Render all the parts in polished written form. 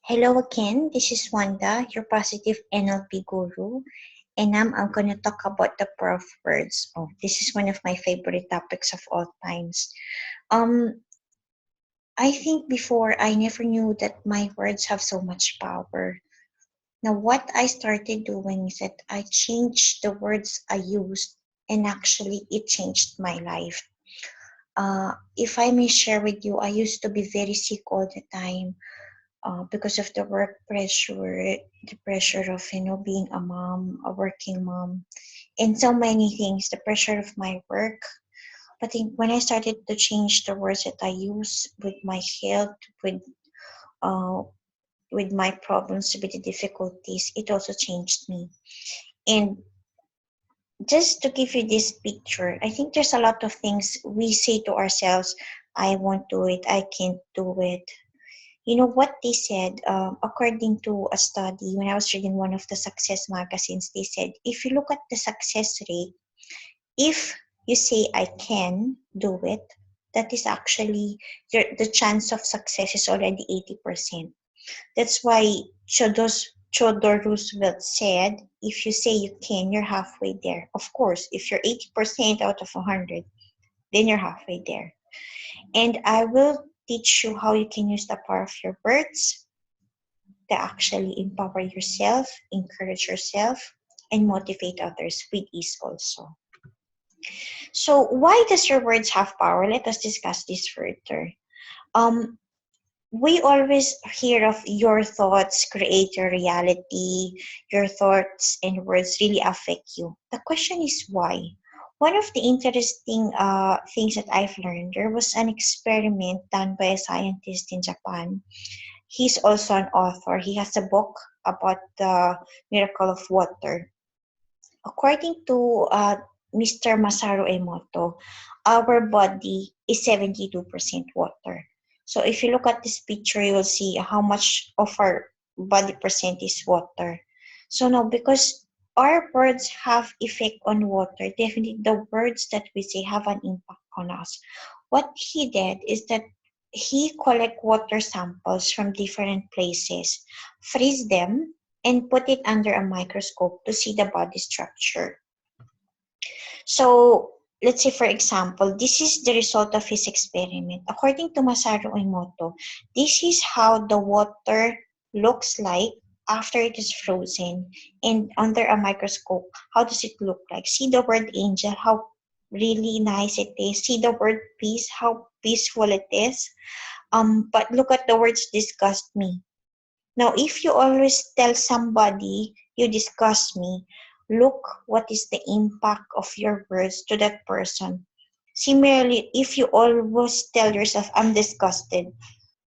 Hello again, this is Wanda, your positive NLP guru, and now I'm going to talk about the power of words. Oh, this is one of my favorite topics of all times. Um, I think before I never knew that my words have so much power. Now, what I started doing is that I changed the words I used, and actually, it changed my life. If I may share with you, I used to be very sick all the time because of the work pressure, the pressure of being a mom, a working mom, and so many things. The pressure of my work. But when I started to change the words that I use with my health, uh, with my problems, with the difficulties, it also changed me. And just to give you this picture, I think there's a lot of things we say to ourselves. I won't do it. I can't do it. You know what they said, according to a study, when I was reading one of the success magazines, they said if you look at the success rate, if you say I can do it, that is actually the chance of success is already 80%. That's why Theodore Roosevelt said, if you say you can, you're halfway there. Of course, if you're 80% out of 100, then you're halfway there. And I will teach you how you can use the power of your words to actually empower yourself, encourage yourself, and motivate others with ease also. So, why does your words have power? Let us discuss this further. Um, we always hear of your thoughts create your reality, your thoughts and words really affect you. The question is why? One of the interesting things that I've learned, there was an experiment done by a scientist in Japan. He's also an author. He has a book about the miracle of water. According to Mr. Masaru Emoto, our body is 72% water. So if you look at this picture, you will see how much of our body percent is water. So now, because our words have effect on water, definitely the words that we say have an impact on us. What he did is that he collect water samples from different places, freeze them, and put it under a microscope to see the body structure. So, let's say for example, this is the result of his experiment. According to Masaru Emoto, this is how the water looks like after it is frozen and under a microscope. How does it look like? See the word angel, how really nice it is. See the word peace, how peaceful it is. But look at the words disgust me. Now, if you always tell somebody you disgust me, look what is the impact of your words to that person. Similarly, if you always tell yourself, I'm disgusted,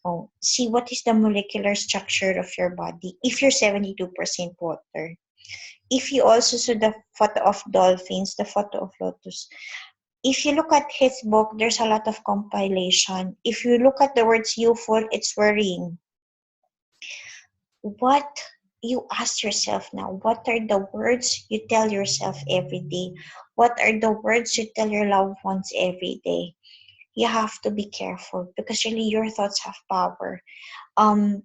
oh, see what is the molecular structure of your body if you're 72% water. If you also saw the photo of dolphins, the photo of lotus, if you look at his book, there's a lot of compilation. If you look at the words youthful, it's worrying. What you ask yourself now, what are the words you tell yourself every day? What are the words you tell your loved ones every day? You have to be careful because really your thoughts have power. um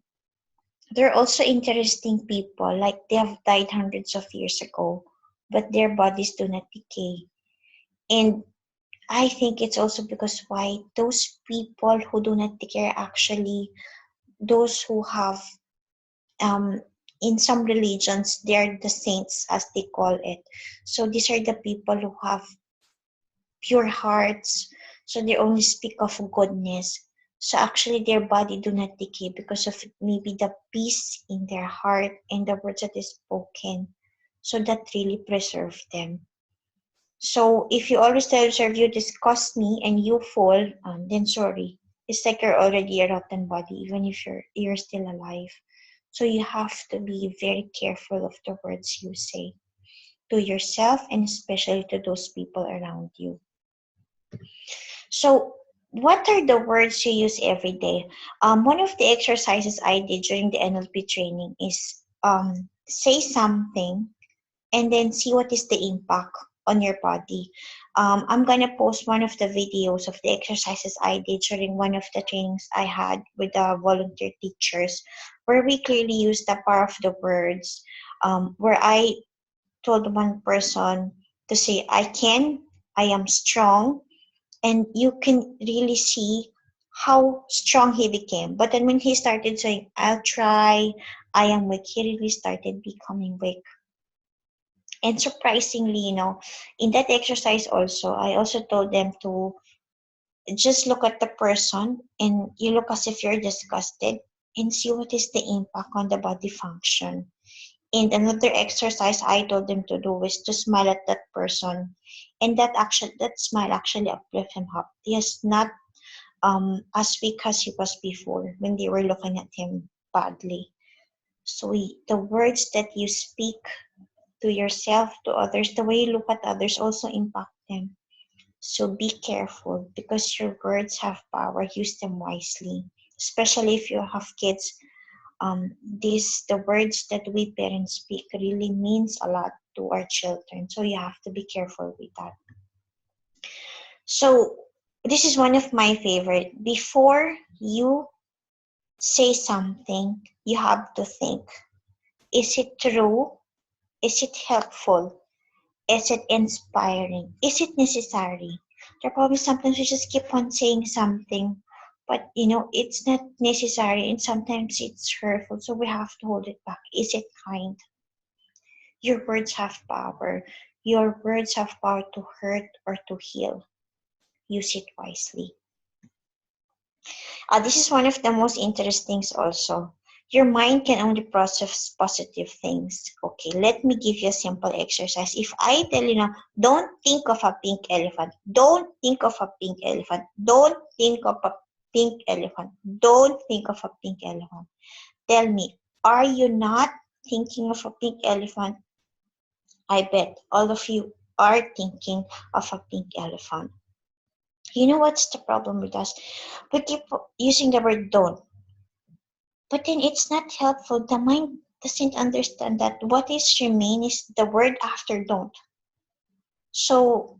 there are also interesting people, like they have died hundreds of years ago, but their bodies do not decay. And I think it's also because why those people who do not decay are actually those who have um, in some religions, they are the saints, as they call it. So these are the people who have pure hearts. So they only speak of goodness. So actually, their body do not decay because of maybe the peace in their heart and the words that is spoken. So that really preserve them. So if you always tell yourself you disgust me and you fall, then sorry. It's like you're already a rotten body, even if you're still alive. So you have to be very careful of the words you say to yourself and especially to those people around you. So what are the words you use every day? One of the exercises I did during the NLP training is say something and then see what is the impact. on your body. I'm gonna post one of the videos of the exercises I did during one of the trainings I had with the volunteer teachers, where we clearly used the power of the words. Where I told one person to say, "I can," "I am strong," and you can really see how strong he became. But then when he started saying, "I'll try," "I am weak," he really started becoming weak. And surprisingly, in that exercise also, I also told them to just look at the person and you look as if you're disgusted and see what is the impact on the body function. And another exercise I told them to do is to smile at that person. And that smile actually uplift him up. He is not as weak as he was before when they were looking at him badly. So the words that you speak to yourself, to others, the way you look at others also impact them. So be careful because your words have power. Use them wisely, especially if you have kids. The words that we parents speak really means a lot to our children. So you have to be careful with that. So this is one of my favorite. Before you say something, you have to think: is it true? Is it helpful? Is it inspiring? Is it necessary? There are probably sometimes we just keep on saying something, but it's not necessary and sometimes it's hurtful, so we have to hold it back. Is it kind? Your words have power. Your words have power to hurt or to heal. Use it wisely. This is one of the most interesting also. Your mind can only process positive things. Okay, let me give you a simple exercise. If I tell you now, don't think of a pink elephant, don't think of a pink elephant, don't think of a pink elephant, don't think of a pink elephant. Tell me, are you not thinking of a pink elephant? I bet all of you are thinking of a pink elephant. You know what's the problem with us? We keep using the word don't. But then it's not helpful. The mind doesn't understand that what is remain is the word after don't. So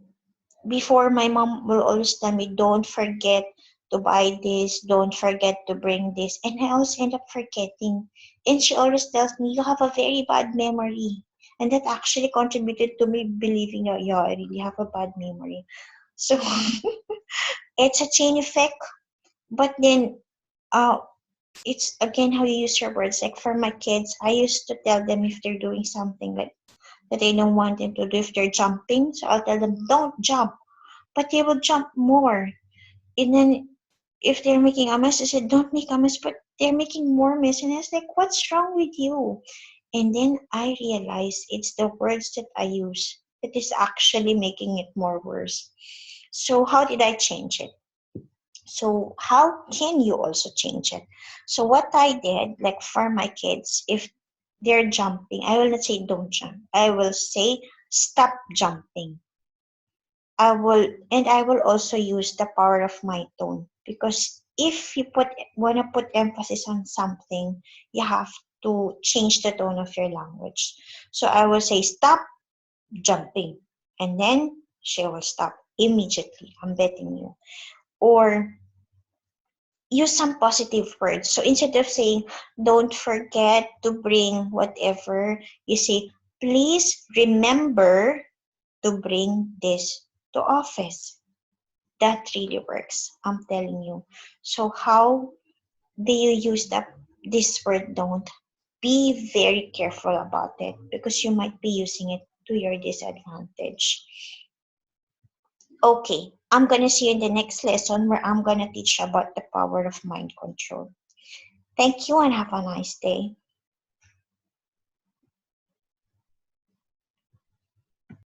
before, my mom will always tell me, don't forget to buy this, don't forget to bring this. And I always end up forgetting. And she always tells me, you have a very bad memory. And that actually contributed to me believing that, yeah, I really have a bad memory. So it's a chain effect. But then uh, it's again how you use your words. Like for my kids, I used to tell them if they're doing something like that I don't want them to do, if they're jumping, so I'll tell them don't jump, but they will jump more. And then if they're making a mess, I said don't make a mess, but they're making more mess. And I was like, what's wrong with you? And then I realized it's the words that I use that is actually making it more worse. So how did I change it? So how can you also change it? So what I did, like for my kids, if they're jumping, I will not say don't jump. I will say stop jumping. I will also use the power of my tone, because if you want to put emphasis on something, you have to change the tone of your language. So I will say stop jumping, and then she will stop immediately. I'm betting you. Or use some positive words. So instead of saying, don't forget to bring whatever, you say, please remember to bring this to office. That really works. I'm telling you. So how do you use this word don't? Be very careful about it because you might be using it to your disadvantage. Okay, I'm gonna see you in the next lesson where I'm gonna teach about the power of mind control. Thank you and have a nice day.